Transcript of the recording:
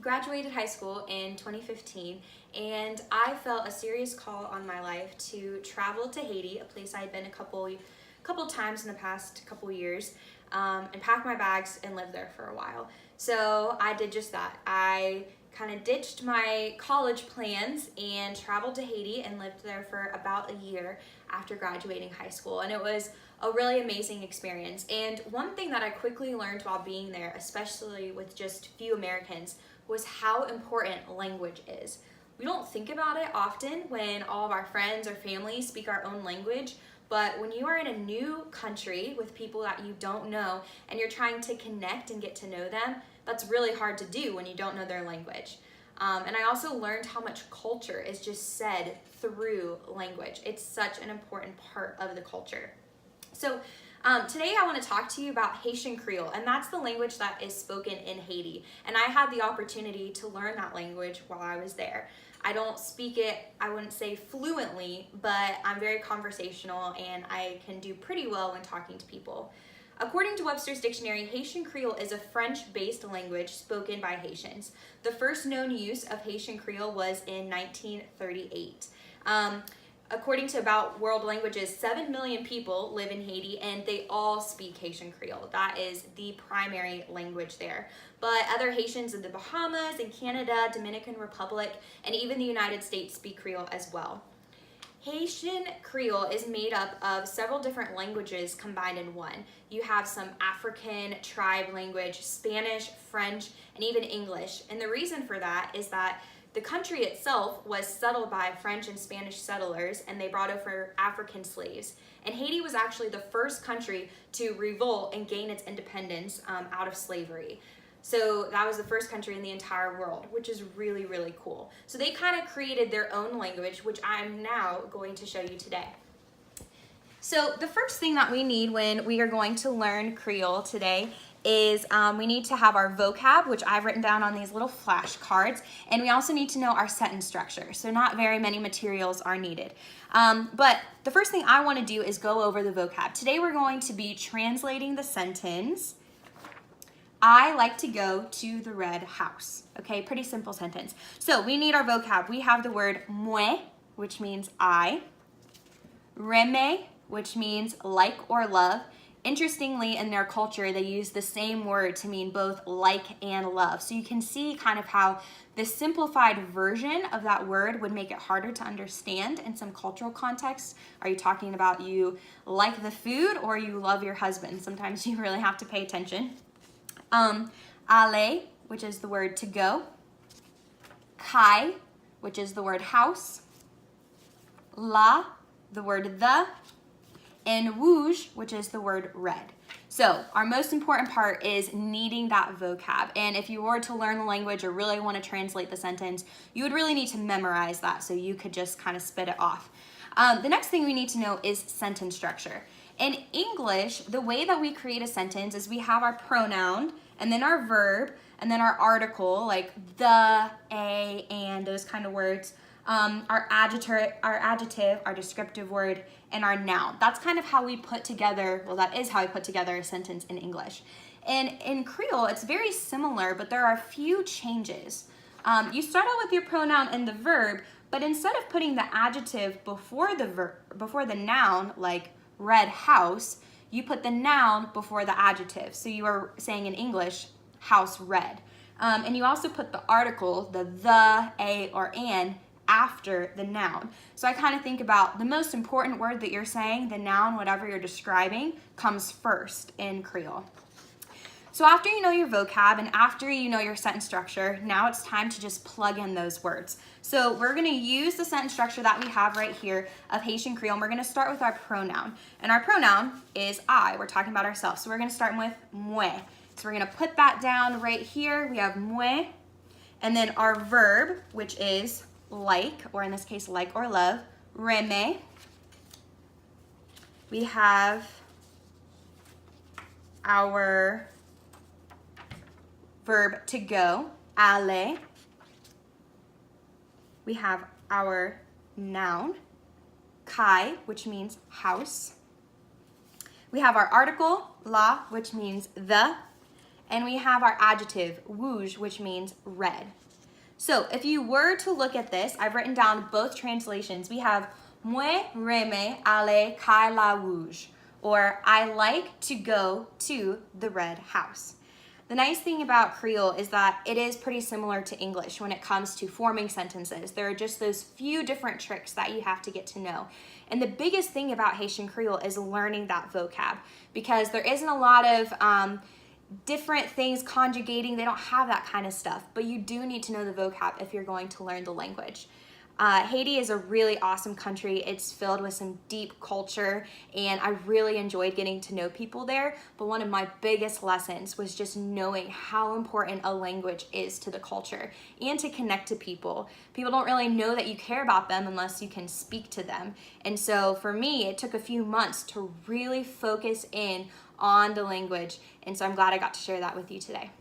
graduated high school in 2015, and I felt a serious call on my life to travel to Haiti, a place I had been a couple times in the past couple years, and pack my bags and live there for a while. So I did just that. I kind of ditched my college plans and traveled to Haiti and lived there for about a year after graduating high school, and it was a really amazing experience. And one thing that I quickly learned while being there, especially with just few Americans, was how important language is. We don't think about it often when all of our friends or family speak our own language, but when you are in a new country with people that you don't know and you're trying to connect and get to know them, that's really hard to do when you don't know their language. And I also learned how much culture is just said through language. It's such an important part of the culture. So today I want to talk to you about Haitian Creole, and that's the language that is spoken in Haiti. And I had the opportunity to learn that language while I was there. I don't speak it, I wouldn't say fluently, but I'm very conversational and I can do pretty well when talking to people. According to Webster's Dictionary, Haitian Creole is a French-based language spoken by Haitians. The first known use of Haitian Creole was in 1938. According to About World Languages, 7 million people live in Haiti and they all speak Haitian Creole. That is the primary language there. But other Haitians in the Bahamas and Canada, Dominican Republic, and even the United States speak Creole as well. Haitian Creole is made up of several different languages combined in one. You have some African tribe language, Spanish, French, and even English. And the reason for that is that the country itself was settled by French and Spanish settlers, and they brought over African slaves. And Haiti was actually the first country to revolt and gain its independence out of slavery. So that was the first country in the entire world, which is really, really cool. So they kind of created their own language, which I'm now going to show you today. So the first thing that we need when we are going to learn Creole today is we need to have our vocab, which I've written down on these little flashcards, and we also need to know our sentence structure. So not very many materials are needed. But the first thing I want to do is go over the vocab. Today we're going to be translating the sentence, I like to go to the red house. Okay, pretty simple sentence. So we need our vocab. We have the word moi, which means I, reme, which means like or love. Interestingly, in their culture, they use the same word to mean both like and love. So you can see kind of how the simplified version of that word would make it harder to understand in some cultural contexts. Are you talking about you like the food or you love your husband? Sometimes you really have to pay attention. Ale, which is the word to go. Kai, which is the word house. La, the word the. And rouge, which is the word red. So our most important part is needing that vocab. And if you were to learn the language or really want to translate the sentence, you would really need to memorize that so you could just kind of spit it off. The next thing we need to know is sentence structure. In English, the way that we create a sentence is we have our pronoun, and then our verb, and then our article, like the, a, and those kind of words, our adjective, our descriptive word, and our noun. That's kind of how we put together, well, that is how we put together a sentence in English. And in Creole, it's very similar, but there are a few changes. You start out with your pronoun and the verb, but instead of putting the adjective before the noun, like red house, you put the noun before the adjective. So you are saying in English, house red. And you also put the article, the, a, or an, after the noun. So I kind of think about the most important word that you're saying, the noun, whatever you're describing, comes first in Creole. So after you know your vocab and after you know your sentence structure, now it's time to just plug in those words. So we're going to use the sentence structure that we have right here of Haitian Creole, and we're going to start with our pronoun. And our pronoun is I. We're talking about ourselves. So we're going to start with moi. So we're going to put that down right here. We have moi. And then our verb, which is like, or in this case, like or love, reme. We have our verb to go, aller. We have our noun, kai, which means house. We have our article, la, which means the. and we have our adjective, rouge, which means red. So if you were to look at this, I've written down both translations. We have moi reme aller kai la rouge, or I like to go to the red house. The nice thing about Creole is that it is pretty similar to English when it comes to forming sentences. There are just those few different tricks that you have to get to know. And the biggest thing about Haitian Creole is learning that vocab, because there isn't a lot of different things conjugating. They don't have that kind of stuff, but you do need to know the vocab if you're going to learn the language. Haiti is a really awesome country. It's filled with some deep culture, and I really enjoyed getting to know people there. But one of my biggest lessons was just knowing how important a language is to the culture and to connect to people. People don't really know that you care about them unless you can speak to them. And so for me, it took a few months to really focus in on the language. And so I'm glad I got to share that with you today.